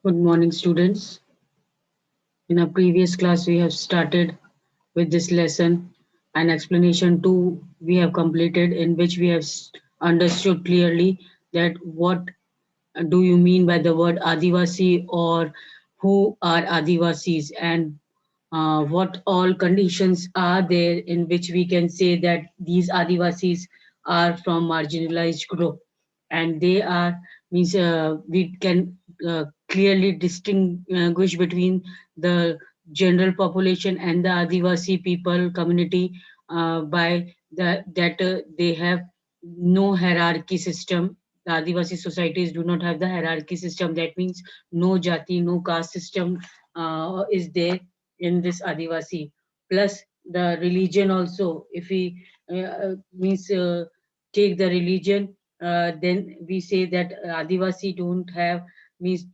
Good morning, students. In our previous class, we have started with this lesson. An explanation 2 we have completed, in which we have understood clearly that what do you mean by the word Adivasi, or who are Adivasis, and what all conditions are there in which we can say that these Adivasis are from marginalized group, and they are means we can clearly distinguish between the general population and the Adivasi people community by that they have no hierarchy system. The Adivasi societies do not have the hierarchy system. That means no jati, no caste system is there in this Adivasi. Plus the religion also. If we means take the religion, then we say that Adivasi don't have means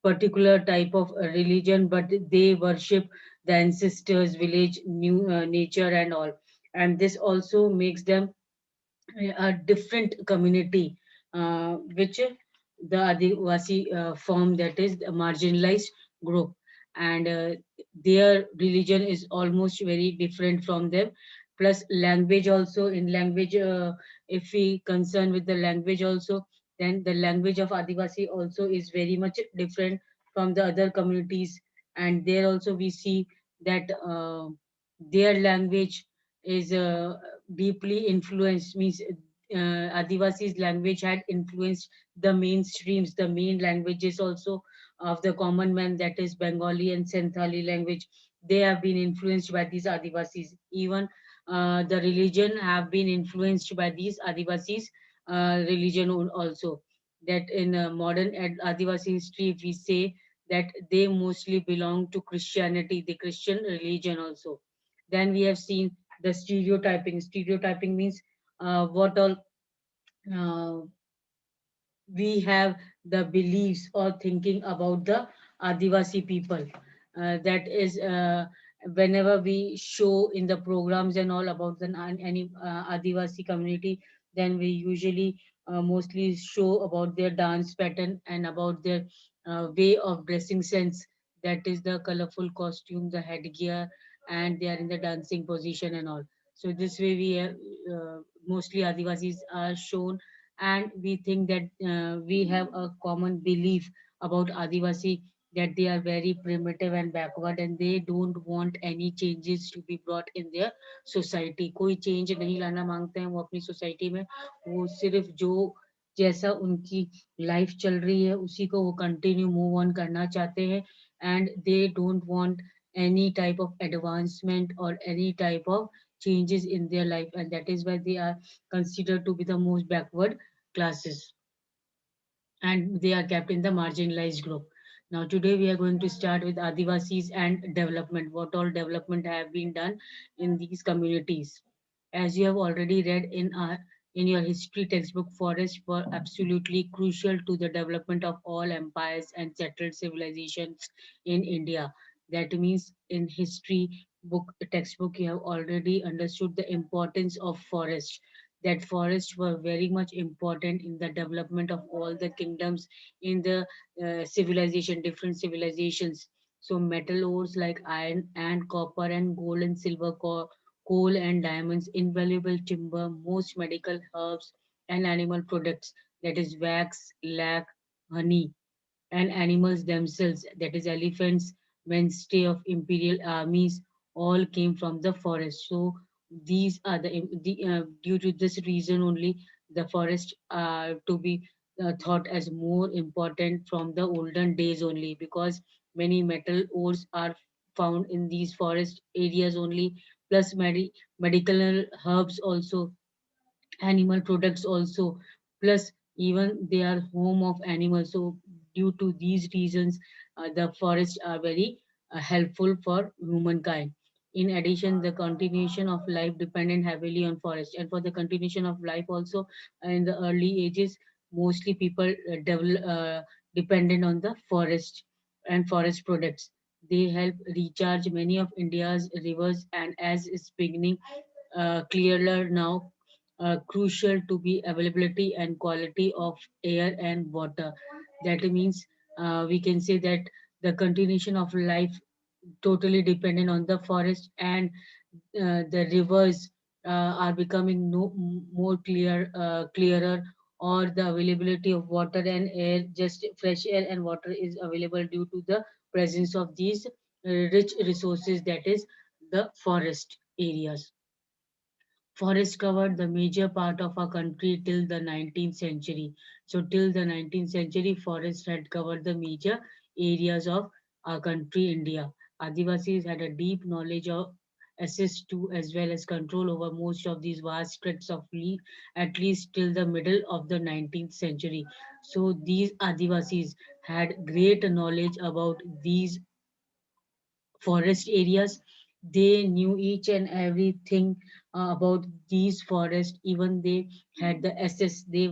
particular type of religion, but they worship the ancestors, village, new nature, and all. And this also makes them a different community, which the Adivasi form, that is a marginalized group, and their religion is almost very different from them. Plus language also. In language, if we concern with the language also, then the language of Adivasi also is very much different from the other communities, and there also we see that their language is deeply influenced, means Adivasi's language had influenced the mainstreams, the main languages also of the common man, that is Bengali and Santali language. They have been influenced by these Adivasis. Even the religion have been influenced by these Adivasis religion also. That in modern Adivasi history, we say that they mostly belong to Christianity, the Christian religion also. Then we have seen the stereotyping. Stereotyping means what all uh, we have the beliefs or thinking about the Adivasi people. That is, whenever we show in the programs and all about the any Adivasi community, then we usually mostly show about their dance pattern and about their way of dressing sense. That is the colorful costume, the headgear, and they are in the dancing position and all. So this way we have, mostly Adivasis are shown, and we think that we have a common belief about Adivasi, that they are very primitive and backward, and they don't want any changes to be brought in their society. कोई change नहीं लाना मांगते हैं वो अपनी society में. वो सिर्फ जो जैसा उनकी लाइफ चल रही है उसी को वो कंटिन्यू मूव ऑन करना चाहते हैं, and they don't want any type of advancement or any type of changes in their life, and that is why they are considered to be the most backward classes, and they are kept in the marginalized group. Now, today we are going to start with Adivasis and development. What all development have been done in these communities? As you have already read in your history textbook, forests were absolutely crucial to the development of all empires and settled civilizations in India. That means in history book textbook you have already understood the importance of forest, that forests were very much important in the development of all the kingdoms in the civilization, different civilizations. So metal ores like iron and copper and gold and silver, coal and diamonds, invaluable timber, most medical herbs and animal products, that is wax, lac, honey, and animals themselves, that is elephants, mainstay of imperial armies, all came from the forest. So these are due to this reason only the forest are to be thought as more important from the olden days only, because many metal ores are found in these forest areas only, plus medical herbs also, animal products also, plus even they are home of animals. So due to these reasons, the forests are very helpful for humankind. In addition, the continuation of life depended heavily on forest, and for the continuation of life also, in the early ages, mostly people dependent on the forest and forest products. They help recharge many of India's rivers, and as is beginning clearer now, crucial to be availability and quality of air and water. That means we can say that the continuation of life totally dependent on the forest, and the rivers are becoming more clearer, or the availability of water and air, just fresh air and water is available due to the presence of these rich resources, that is the forest areas. Forest covered the major part of our country till the 19th century. So till the 19th century, forest had covered the major areas of our country, India. Adivasis had a deep knowledge of access to as well as control over most of these vast tracts of land, at least till the middle of the 19th century. So these Adivasis had great knowledge about these forest areas. They knew each and everything about these forests. Even they had the access. They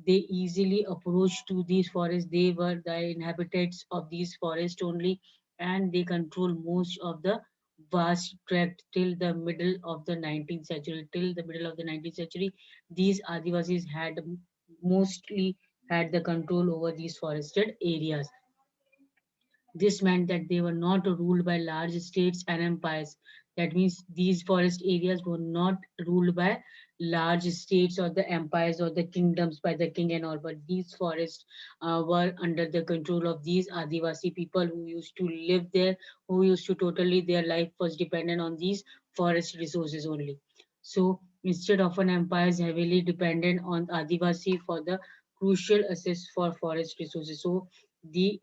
easily approached to these forests. They were the inhabitants of these forests only, and they control most of the vast tract till the middle of the 19th century. Till the middle of the 19th century, these Adivasis had mostly had the control over these forested areas. This meant that they were not ruled by large states and empires. That means these forest areas were not ruled by large states or the empires or the kingdoms by the king and all, but these forests were under the control of these Adivasi people who used to live there, who used to totally, their life was dependent on these forest resources only. So instead of an empires heavily dependent on Adivasi for the crucial access for forest resources. So the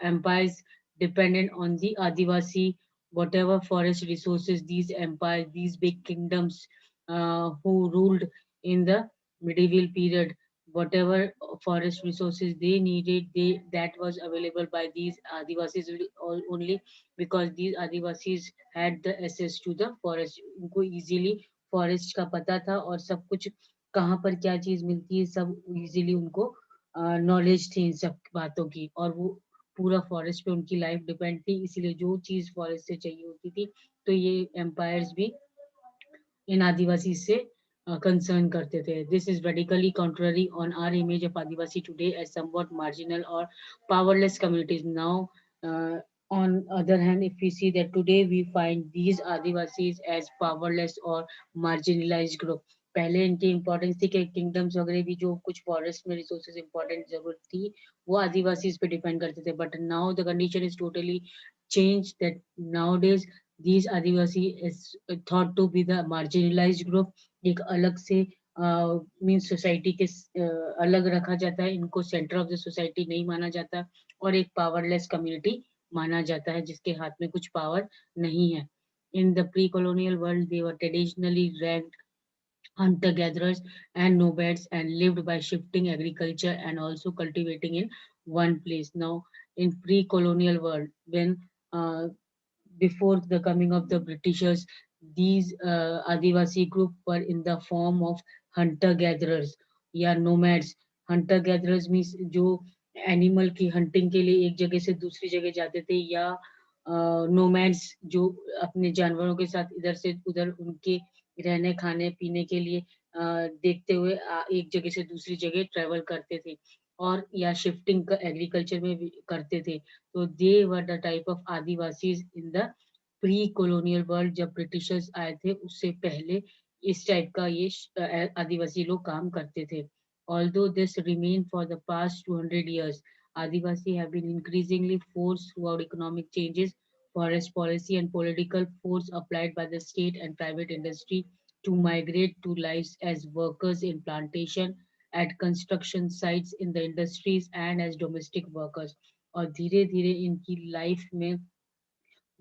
empires dependent on the Adivasi, whatever forest resources, these empires, these big kingdoms who ruled in the medieval period, whatever forest resources they needed, they that was available by these Adivasis only, because these Adivasis had the access to the forest. उनको easily forest का पता था, और सब कुछ कहाँ पर क्या चीज मिलती है सब इजीली उनको नॉलेज थी इन सब बातों की, और वो पूरा फॉरेस्ट पे उनकी लाइफ डिपेंड थी, इसीलिए जो चीज फॉरेस्ट से चाहिए होती थी, तो ये एम्पायर्स भी इन आदिवासी से concern करते थे. This is radically contrary on our image of Adivasi today as somewhat marginal or powerless communities. Now, on other hand, if we see that today we find these Adivasis as powerless or marginalized group. पहले इनकी importance थी कि kingdoms वगैरह भी जो कुछ forest में resources important जरूरत थी वो आदिवासीज पे डिपेंड करते थे, but now the condition is totally change that now days these Adivasi is thought to be the marginalized group. एक अलग से मीन सोसाइटी के अलग रखा जाता है, इनको सेंटर ऑफ द सोसाइटी नहीं माना जाता, और एक पावरलेस कम्युनिटी माना जाता है जिसके हाथ में कुछ पावर नहीं है. In the pre-colonial world, they were traditionally ranked hunter gatherers and nomads and lived by shifting agriculture and also cultivating in one place. Now, in pre-colonial world, when before the coming of the Britishers, these Adivasi group were in the form of hunter gatherers या nomads. Hunter gatherers means जो animal की hunting के लिए एक जगह से दूसरी जगह जाते थे, या नोमैड्स जो अपने जानवरों के साथ इधर से उधर उनके रहने खाने पीने के लिए देखते हुए एक जगह से दूसरी जगह ट्रेवल करते थे, और या शिफ्टिंग का एग्रीकल्चर में भी करते थे. तो they were the type of adivasis in the pre colonial world. जब ब्रिटिशर्स आए थे उससे पहले इस टाइप का ये आदिवासी लोग काम करते थे. Although this remained for the past 200 years, Adivasi have been increasingly forced throughout economic changes, forest policy, and political force applied by the state and private industry to migrate to lives as workers in plantation, at construction sites in the industries, and as domestic workers. और धीरे धीरे इनकी life में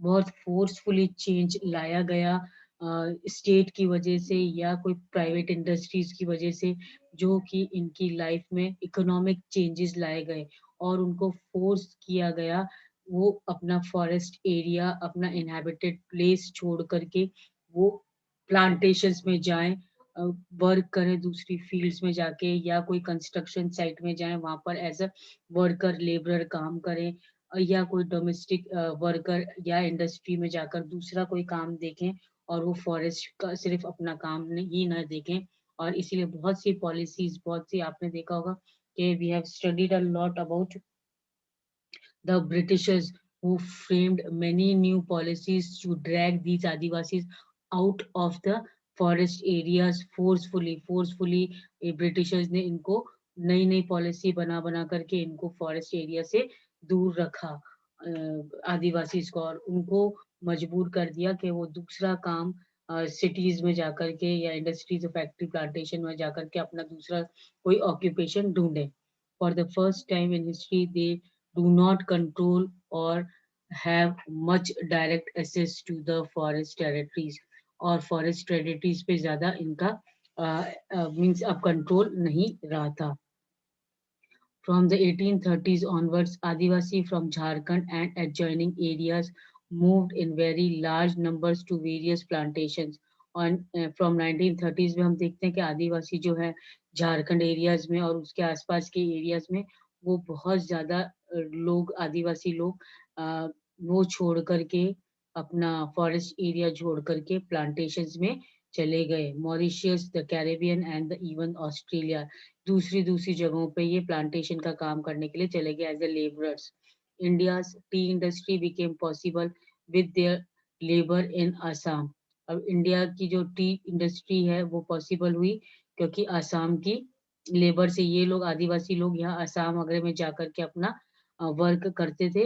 बहुत forcefully change लाया गया state की वजह से या कोई प्राइवेट इंडस्ट्रीज की वजह से, जो कि इनकी लाइफ में इकोनॉमिक चेंजेस लाए गए, और उनको फोर्स किया गया वो अपना फॉरेस्ट एरिया, अपना इनहेबिटेड प्लेस छोड़ करके वो प्लांटेशंस में जाएं, वर्क करें दूसरी फील्ड्स में जाके, या कोई कंस्ट्रक्शन साइट में जाएं, वहां पर एज अ वर्कर लेबरर काम करें, या कोई डोमेस्टिक वर्कर या इंडस्ट्री में जाकर दूसरा कोई काम देखें, और वो फॉरेस्ट का सिर्फ अपना काम ही ना देखें. और इसीलिए बहुत सी पॉलिसीज, बहुत सी आपने देखा होगा कि we have studied a lot about The Britishers who framed many new policies to drag these Adivasis out of the forest areas forcefully Britishers ने इनको नई नई पॉलिसी बना बना करके इनको फॉरेस्ट एरिया से दूर रखा आदिवासी को और उनको मजबूर कर दिया कि वो दूसरा काम सिटीज में जाकर के या इंडस्ट्रीज फैक्ट्री प्लांटेशन में जाकर के अपना दूसरा कोई ऑक्यूपेशन ढूंढे for the first time in history they do not control or have much direct access to the forest territories और forest territories पे ज़्यादा इनका मीन्स अब कंट्रोल नहीं रहा था From the 1830s onwards, Adivasi from Jharkhand and adjoining areas moved in very large numbers to various plantations. On from 1930s में हम देखते हैं कि आदिवासी जो है झारखंड एरियाज में और उसके आसपास के एरियाज में वो बहुत ज्यादा लोग आदिवासी लोग वो छोड़ करके अपना फॉरेस्ट एरिया छोड़ करके प्लांटेशंस में चले गए Mauritius the Caribbean and the even Australia दूसरी दूसरी जगहों पे ये प्लांटेशन का काम करने के लिए चले गए as a labourers India's tea industry became possible with their labour in Assam अब इंडिया की जो टी इंडस्ट्री है वो पॉसिबल हुई क्योंकि असम की लेबर से ये लोग आदिवासी लोग यहाँ असम वगैरह में जाकर के अपना वर्क करते थे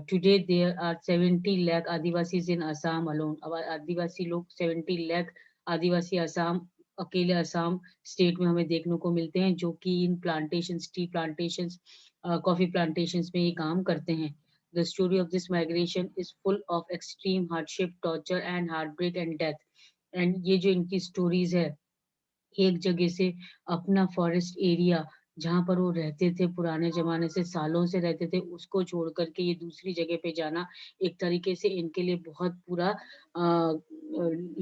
today there are 70 lakh Adivasis in Assam alone अब आदिवासी लोग 70 लाख आदिवासी असम अकेले असम स्टेट में हमें देखने को मिलते हैं जो कि इन plantation tea plantation coffee plantation में ये काम करते हैं the story of this migration is full of extreme hardship torture and heart and death and ये जो इनकी स्टोरीज है एक जगह से अपना फॉरेस्ट एरिया जहाँ पर वो रहते थे पुराने जमाने से सालों से रहते थे उसको छोड़ करके ये दूसरी जगह पे जाना एक तरीके से इनके लिए बहुत पूरा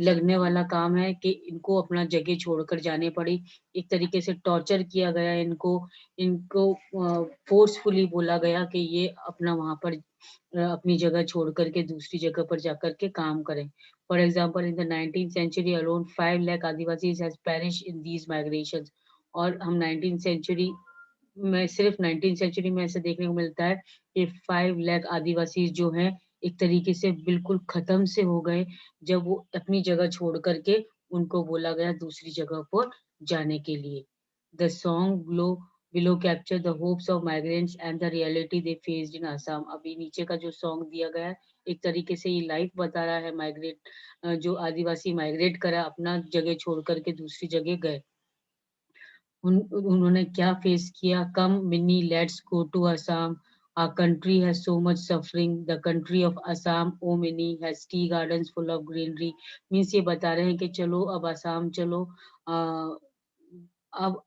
लगने वाला काम है कि इनको अपना जगह छोड़कर जाने पड़ी एक तरीके से टॉर्चर किया गया इनको इनको फोर्सफुली बोला गया कि ये अपना वहां पर अपनी जगह छोड़ करके दूसरी जगह पर जाकर के काम करें For example, in the 19th century alone, 5 lakh Adivasis has perished in these migrations. और हम 19th century में सिर्फ 19th century में ऐसे देखने को मिलता है कि 5 लाख आदिवासी जो हैं एक तरीके से बिल्कुल खत्म से हो गए जब वो अपनी जगह छोड़ करके उनको बोला गया दूसरी जगह पर जाने के लिए The song below capture the hopes of migrants and the reality they faced in Assam. अभी नीचे का जो सॉन्ग दिया गया है एक तरीके से ये लाइफ बता रहा है माइग्रेट जो आदिवासी माइग्रेट करा अपना जगह छोड़ करके दूसरी जगह गए उन्होंने क्या फेस किया come Mini let's go to Assam our country has so much suffering the country of assam o mini has tea gardens full of greenery means ये बता रहे हैं कि चलो अब असम चलो अब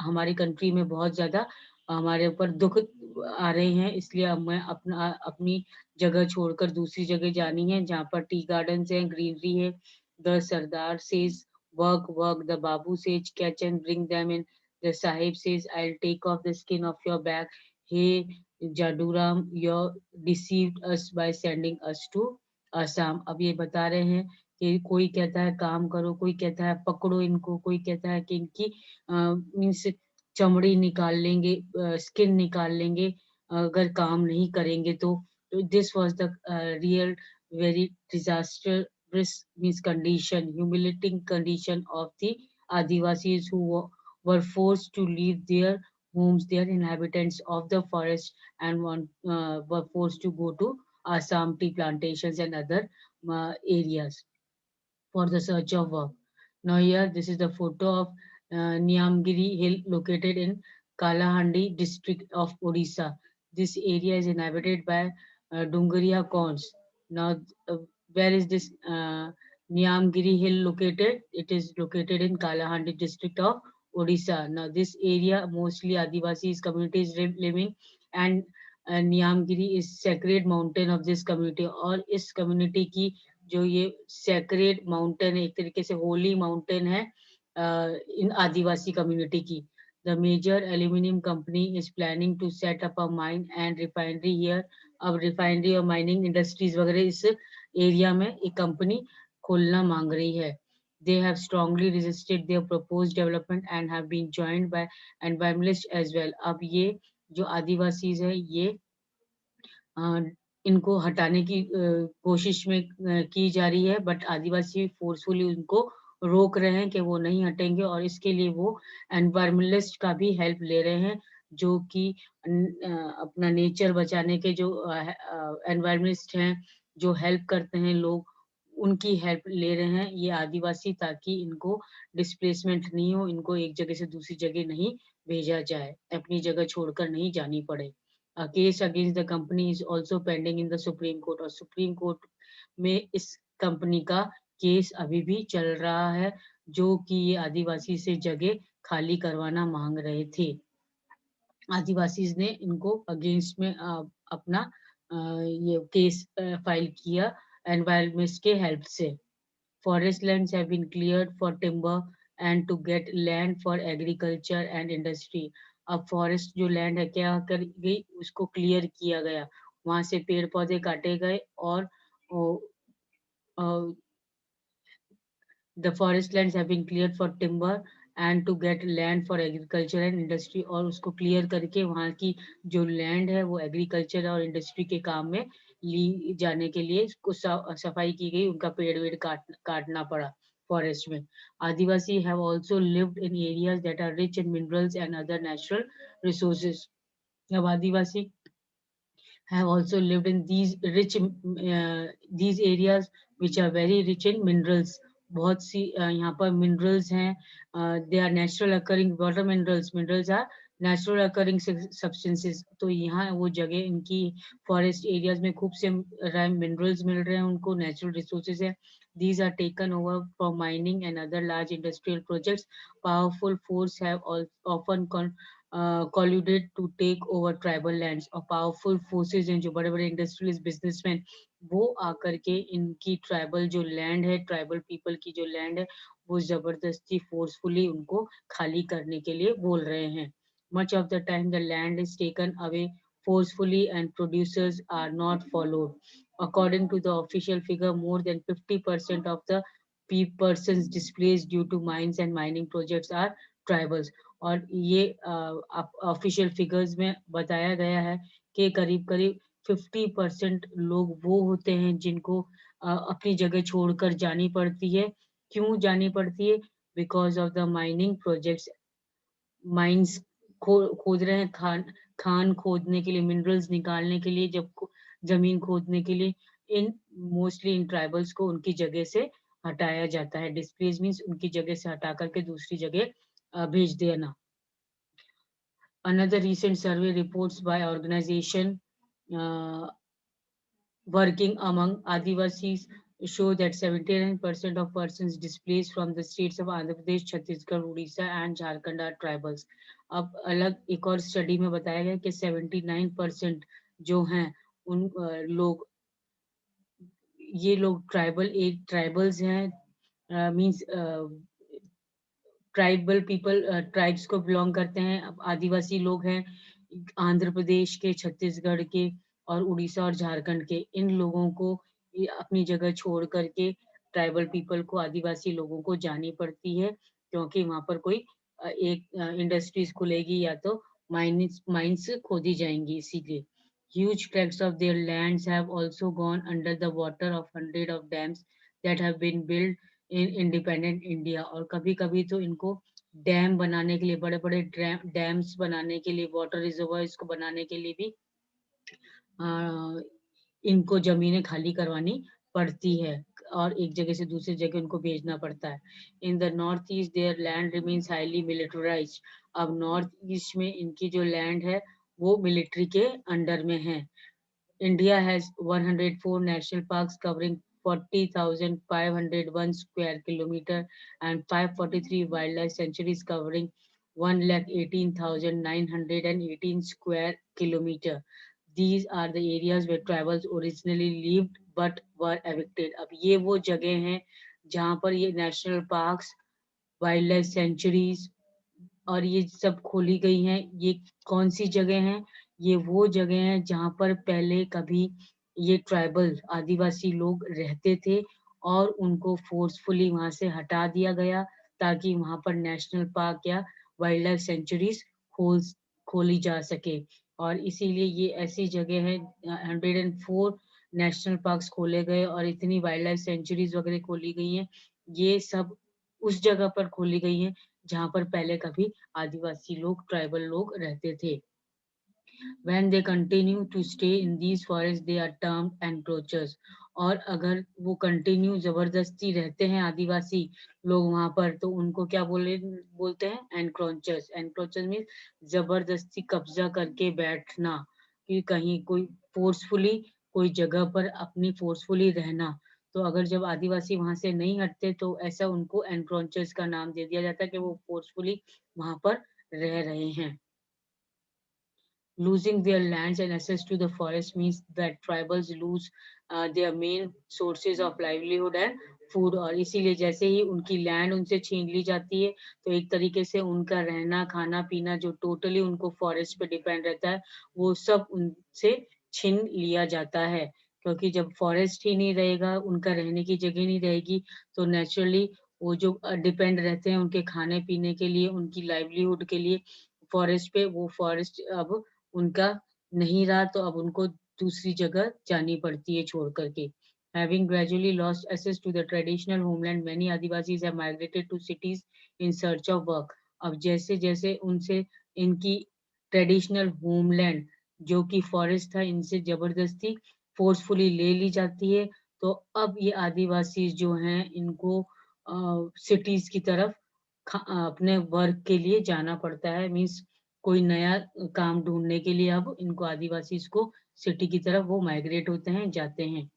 हमारी कंट्री में बहुत ज्यादा हमारे ऊपर दुख आ रहे हैं इसलिए अब मैं अपनी जगह छोड़कर दूसरी जगह जानी है जहाँ पर टी गार्डन है ग्रीनरी है the Sardar says work the babu says catch and bring them in the sahib says I'll take off the skin of your back hey jaduram you deceived us by sending us to assam अब ये बता रहे हैं कि कोई कहता है काम करो कोई कहता है पकड़ो इनको कोई कहता है कि इनकी मीन्स चमड़ी निकाल लेंगे स्किन निकाल लेंगे अगर काम नहीं करेंगे तो this was the real very disastrous means condition humiliating condition of the Adivasis who were forced to leave their homes their inhabitants of the forest and were forced to go to Assam tea plantations and other areas for the search of work. Now here, this is the photo of Niamgiri Hill located in Kalahandi district of Odisha. This area is inhabited by Dungaria Cons. Now, where is this Niamgiri Hill located? It is located in Kalahandi district of Odisha. Now, this area mostly Adivasis communities living and Niyamgiri is sacred mountain of this community और इस community की जो ये sacred mountain है एक तरीके से holy mountain है इन आदिवासी कम्युनिटी की the major aluminium company is planning to set up a mine and refinery here अब रिफाइनरी और माइनिंग इंडस्ट्रीज वगैरह इस एरिया में एक कंपनी खोलना मांग रही है they have strongly resisted their proposed development and have been joined by environmentalists as well अब ये जो आदिवासीज है ये अ, इनको हटाने की कोशिश में की जा रही है, बट आदिवासी फ़ोर्सफुली उनको रोक रहे हैं कि वो नहीं हटेंगे और इसके लिए वो एनवायरनमेंटलिस्ट का भी हेल्प ले रहे हैं, जो कि अपना नेचर बचाने के जो एनवायरनमिस्ट हैं, जो हेल्प करते हैं लोग, उनकी हेल्प ले रहे हैं ये आदिवासी, ताकि इनको डिस्प्लेसमेंट नहीं हो, इनको एक जगह से दूसरी जगह नहीं भेजा जाए, अपनी जगह छोड़कर नहीं जानी पड़े। A case against the company is also pending in the Supreme Court और सुप्रीम कोर्ट में इस कंपनी का केस अभी भी चल रहा है, जो कि ये आदिवासी से जगह खाली करवाना मांग रहे थे। आदिवासीज ने इनको अगेंस्ट में अपना ये केस फाइल किया एनवायरमेंट के हेल्प से। Forest lands have been cleared for timber and to get land for agriculture and industry. अब फॉरेस्ट जो लैंड है क्या कर गई, उसको क्लियर किया गया, वहां से पेड़ पौधे काटे गए और the forest lands have been cleared for timber and to get land for agriculture and industry, और उसको क्लियर करके वहाँ की जो लैंड है वो एग्रीकल्चर और इंडस्ट्री के काम में ली जाने के लिए उसको सफाई की गई, उनका पेड़ वेड़ काटना पड़ा फॉरेस्ट में। Adivasi have also lived in areas that are rich in minerals and other natural resources. अब adivasi have also lived in these areas which are very rich in minerals। बहुत सी यहाँ पर मिनरल्स हैं, they are natural occurring water minerals, minerals are natural occurring substances. तो यहाँ वो जगह इनकी फॉरेस्ट एरियाज में खूब से मिनरल्स मिल रहे हैं उनको, नेचुरल रिसोर्सेज है। These are taken over from mining and other large industrial projects. Powerful force have often colluded to take over tribal lands, और पावरफुल फोर्सेज हैं जो बड़े बड़े इंडस्ट्रियलिस्ट बिजनेसमैन, वो आकर के इनकी ट्राइबल जो लैंड है, ट्राइबल पीपल की जो लैंड है, वो जबरदस्ती फोर्सफुली उनको खाली करने के लिए बोल रहे हैं। Much of the time the land is taken away forcefully and producers are not followed. According to the official figure, more than 50% of the persons displaced due to mines and mining projects are tribals। और ये official figures में बताया गया है कि करीब करीब 50% लोग वो होते हैं जिनको अपनी जगह छोड़कर जानी पड़ती है। क्यों जानी पड़ती है? Because of the mining projects. Mines खोद रहे हैं, खान खोदने के लिए, मिनरल्स निकालने के लिए, जब जमीन खोदने के लिए इन मोस्टली इन ट्राइबल्स को उनकी जगह से हटाया जाता है। डिस्प्लेस मीन्स उनकी जगह से हटा करके दूसरी जगह भेज देना। Another recent survey reports by organization uh, working among Adivasis show that 79% of persons displaced from the states of Andhra Pradesh, Chhattisgarh, Odisha and Jharkhand are tribals। अब अलग एक और स्टडी में बताया गया कि 79% जो हैं उन लोग, ये लोग ट्राइबल्स हैं, मीन्स ट्राइबल पीपल, ट्राइब्स को बिलोंग करते हैं। अब आदिवासी लोग हैं आंध्र प्रदेश के, छत्तीसगढ़ के और उड़ीसा और झारखंड के। इन लोगों को अपनी जगह छोड़ करके ट्राइबल पीपल को, आदिवासी लोगों को जानी पड़ती है, क्योंकि वहां पर कोई एक इंडस्ट्रीज खुलेगी या तो माइंस खोदी जाएंगी, इसीलिए। Huge tracts of their lands have also gone under the water of hundred of dams that have been built in independent India. और कभी कभी तो इनको डैम बनाने के लिए, बड़े बड़े डैम्स बनाने के लिए, वाटर रिजर्वायर्स को बनाने के लिए भी आ, इनको जमीनें खाली करवानी पड़ती है और एक जगह से दूसरी जगह उनको भेजना पड़ता है। In the North East their land remains highly militarised. अब नॉर्थ ईस्ट में इनकी जो लैंड है वो मिलिट्री के अंडर में है। India has 104 national parks covering 40,501 square kilometer and 543 wildlife sanctuaries covering 118,918 square kilometer. These are the areas where tribals originally lived but were evicted। अब ये वो जगह हैं जहाँ पर ये national parks, wild life sanctuaries और ये सब खोली गई हैं। ये कौन सी जगह हैं? ये वो जगह हैं जहाँ पर पहले कभी ये ट्राइबल आदिवासी लोग रहते थे और उनको फोर्सफुली वहां से हटा दिया गया, ताकि वहां पर नेशनल पार्क या वाइल्ड लाइफ सेंचुरीज खोल खोली जा सके। और इसीलिए ये ऐसी जगह है, 104 नेशनल पार्क्स खोले गए और इतनी वाइल्ड लाइफ सेंचुरीज वगैरह खोली गई हैं। ये सब उस जगह पर खोली गई हैं जहाँ पर पहले कभी आदिवासी लोग, ट्राइबल लोग रहते थे। When they continue to stay in these forests, they are termed encroachers. और अगर वो कंटिन्यू जबरदस्ती रहते हैं आदिवासी लोग वहां पर, तो उनको क्या बोलते हैं? एनक्रोचर्स। एनक्रोचर मीन जबरदस्ती कब्जा करके बैठना, कि कहीं कोई फोर्सफुली कोई जगह पर अपनी फोर्सफुली रहना। तो अगर जब आदिवासी वहां से नहीं हटते तो ऐसा उनको एनक्रोचर्स का नाम दे दिया जाता है कि वो फोर्सफुली वहां पर रह रहे हैं। Losing their lands and access to the forest means that tribals lose their main sources of livelihood and food। और इसीलिए जैसे ही उनकी लैंड उनसे छीन ली जाती है, तो एक तरीके से उनका रहना, खाना पीना जो टोटली उनको फॉरेस्ट पे डिपेंड रहता है, वो सब उनसे छीन लिया जाता है। क्योंकि जब फॉरेस्ट ही नहीं रहेगा, उनका रहने की जगह नहीं रहेगी, तो नेचुरली वो जो डिपेंड रहते हैं उनके खाने पीने के लिए, उनकी लाइवलीहुड के लिए फॉरेस्ट पे, वो फॉरेस्ट अब उनका नहीं रहा, तो अब उनको दूसरी जगह जानी पड़ती है छोड़ करके। Having gradually lost access to the traditional homeland, many Adivasis have migrated to cities in search of work। अब जैसे जैसे उनसे इनकी ट्रेडिशनल होमलैंड जो कि फॉरेस्ट था, इनसे जबरदस्ती फोर्सफुली ले ली जाती है, तो अब ये आदिवासी जो हैं इनको सिटीज की तरफ अपने वर्क के लिए जाना पड़ता है। मीन्स कोई नया काम ढूँढने के लिए अब इनको आदिवासी को सिटी की तरफ वो माइग्रेट होते हैं, जाते हैं।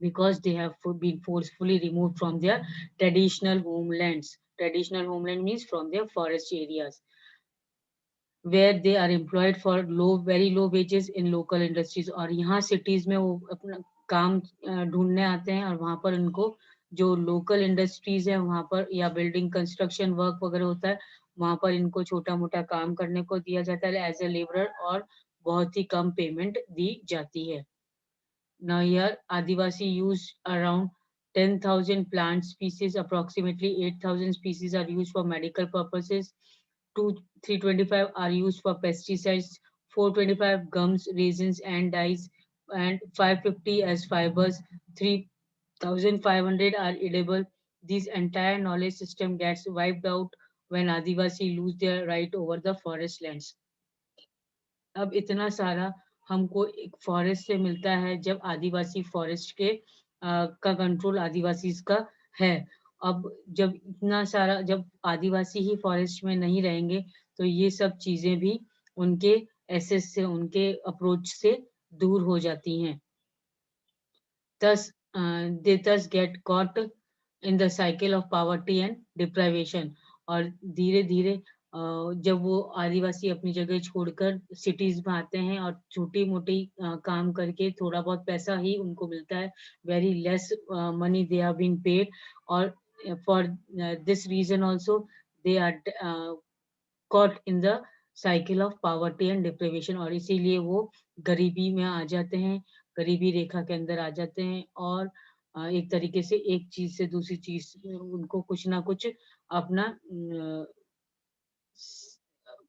Because they have been forcefully removed from their traditional homelands. Traditional homeland means from their forest areas, where they are employed for very low wages in local industries। और यहाँ cities में वो अपना काम ढूँढने आते हैं, और वहाँ पर उनको जो लोकल इंडस्ट्रीज है वहाँ पर, या बिल्डिंग कंस्ट्रक्शन वर्क वगैरह होता है, वहाँ पर इनको छोटा मोटा काम करने को दिया जाता है एज ए लेबरर, और बहुत ही कम पेमेंट दी जाती है। Now here, Adivasi use around 10,000 plant species. Approximately 8,000 species are used for medical purposes. 325 are used for pesticides. 425 gums, resins, and dyes, and 550 as fibers. 3,500 are edible. This entire knowledge system gets wiped out when Adivasi lose their right over the forest lands। अब इतना सारा हमको एक forest से मिलता है जब आदिवासी forest के का कंट्रोल आदिवासी का है। अब जब इतना सारा, जब आदिवासी ही फॉरेस्ट में नहीं रहेंगे, तो ये सब चीजें भी उनके एसेस से, उनके अप्रोच से दूर हो जाती हैं। Thus, they thus get caught in the cycle of poverty and deprivation। और धीरे धीरे जब वो आदिवासी अपनी जगह छोड़कर सिटीज में आते हैं, और छोटी मोटी काम करके थोड़ा बहुत पैसा ही उनको मिलता है, very less money they have been paid. और for this reason also they are caught in the cycle of poverty and deprivation। और इसीलिए वो गरीबी में आ जाते हैं, गरीबी रेखा के अंदर आ जाते हैं, और एक तरीके से एक चीज से दूसरी चीज उनको कुछ ना कुछ अपना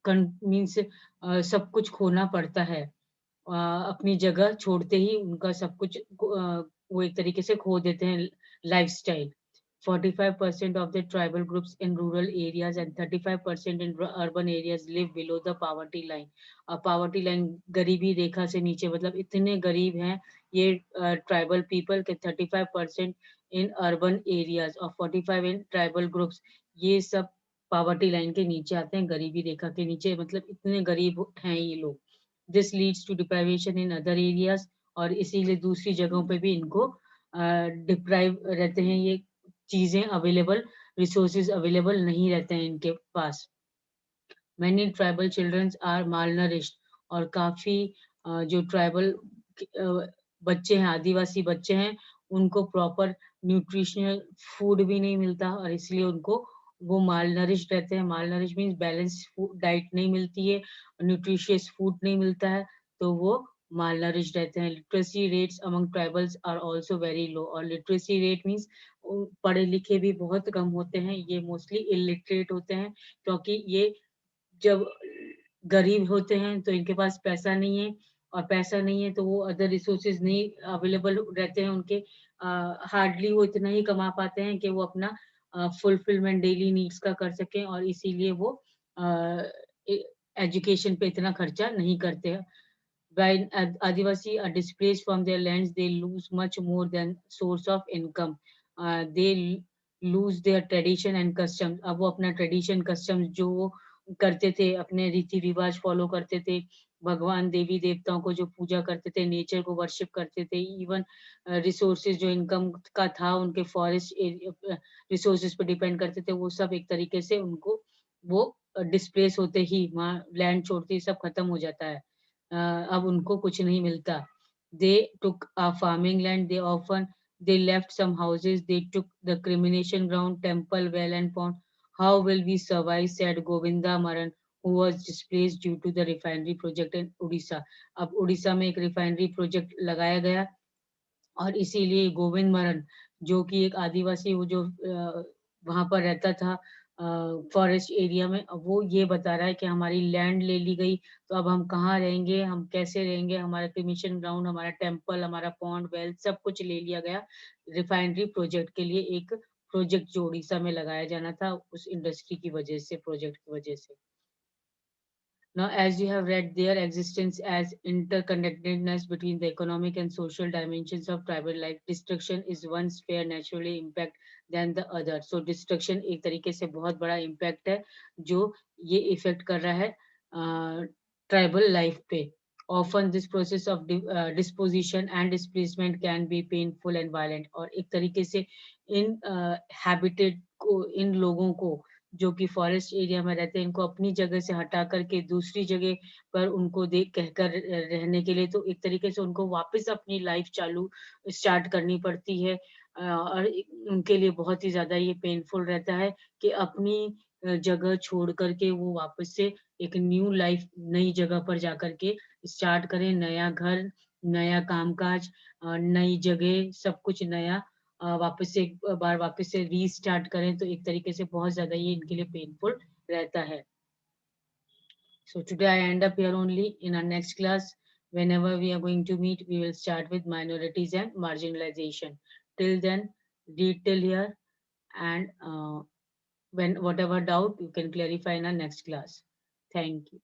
मीन्स सब कुछ खोना पड़ता है। अपनी जगह छोड़ते ही उनका सब कुछ वो एक तरीके से खो देते हैं lifestyle. 45% of the tribal groups in rural areas and 35% in urban areas live below the poverty line। poverty line गरीबी रेखा से नीचे, मतलब इतने गरीब हैं ये ट्राइबल पीपल के। 35% इन अर्बन एरियाज और 45 इन ट्राइबल ग्रुप्स, ये सब पावर्टी लाइन के नीचे आते हैं, गरीबी रेखा के नीचे, मतलब इतने गरीब हैं ये लोग। This leads to deprivation in other areas. और इसीलिए दूसरी जगहों पे भी इनको डिप्राइव रहते हैं, ये चीजें अवेलेबल, रिसोर्सेज अवेलेबल नहीं रहते हैं इनके पास। Many tribal children are malnourished। और काफी जो ट्राइबल बच्चे हैं, आदिवासी बच्चे हैं, उनको प्रॉपर न्यूट्रिशनल फूड भी नहीं मिलता, और इसलिए उनको वो मालनरिश रहते हैं। मालनरिश मीन्स बैलेंस डाइट नहीं मिलती है, न्यूट्रिशियस फूड नहीं मिलता है, तो वो मालनरिश रहते हैं। Literacy rates among tribals are also very low. और लिटरेसी रेट मीन्स पढ़े लिखे भी बहुत कम होते हैं, ये मोस्टली इलिटरेट होते हैं, क्योंकि ये जब गरीब होते हैं तो इनके पास पैसा नहीं है, और पैसा नहीं है तो वो अदर रिसोर्सेज नहीं अवेलेबल रहते हैं उनके, हार्डली वो इतना ही कमा पाते हैं कि वो अपना फुलफिलमेंट डेली नीड्स का कर सकें, और इसीलिए वो एजुकेशन पे इतना खर्चा नहीं करते हैं। When Adivasi are displaced from their lands, they lose much more than source of income. They lose their tradition and customs. अब वो अपना ट्रेडिशन कस्टम्स जो वो करते थे, अपने रीति रिवाज फॉलो करते थे, भगवान देवी देवताओं को जो पूजा करते थे, नेचर को वर्शिप करते थे, इवन रिसोर्सेज जो इनकम का था उनके फॉरेस्ट रिसोर्सेज पे डिपेंड करते थे, वो सब एक तरीके से उनको वो डिस्प्लेस होते ही वहाँ लैंड छोड़ते ही सब खत्म हो जाता है। अब उनको कुछ नहीं मिलता। They took our farming land. They left some houses. They took the cremation ground, temple, well and pond. How will we survive? Said Govinda Maran, who was displaced due to the refinery project in Odisha. अब उड़ीसा में एक refinery project लगाया गया, और इसीलिए गोविंद मरन, जो कि एक आदिवासी, वो जो वहां पर रहता था फॉरेस्ट एरिया में, अब वो ये बता रहा है कि हमारी लैंड ले ली गई, तो अब हम कहाँ रहेंगे, हम कैसे रहेंगे, हमारा क्रिमिशन ग्राउंड, हमारा टेम्पल, हमारा पॉन्ड, वेल सब कुछ ले लिया गया रिफाइनरी प्रोजेक्ट के लिए। एक प्रोजेक्ट जो उड़ीसा में लगाया जाना था उस इंडस्ट्री की वजह से, प्रोजेक्ट की वजह से। Now, as you have read, their existence as interconnectedness between the economic and social dimensions of tribal life. Destruction is one sphere naturally impact than the other. So destruction एक तरीके से बहुत बड़ा impact है जो ये effect कर रहा है tribal life पे. Often this process of disposition and displacement can be painful and violent. और एक तरीके से इन habited को, इन लोगों को जो कि फॉरेस्ट एरिया में रहते हैं, इनको अपनी जगह से हटा करके दूसरी जगह पर उनको देख कहकर रहने के लिए, तो एक तरीके से उनको वापस अपनी लाइफ चालू स्टार्ट करनी पड़ती है। और उनके लिए बहुत ही ज़्यादा ये पेनफुल रहता है कि अपनी जगह छोड़ करके वो वापस से एक न्यू लाइफ, नई जगह पर जाकर के स्टार्ट करें, नया घर, नया कामकाज, नई जगह, सब कुछ नया, वापस से एक बार वापस से रीस्टार्ट करें, तो एक तरीके से बहुत ज़्यादा ये इनके लिए पेनफुल रहता है। So today I end up here only. In our next class, whenever we are going to meet, we will start with minorities and marginalization. Till then, read till here, and when whatever doubt you can clarify in our next class. Thank you.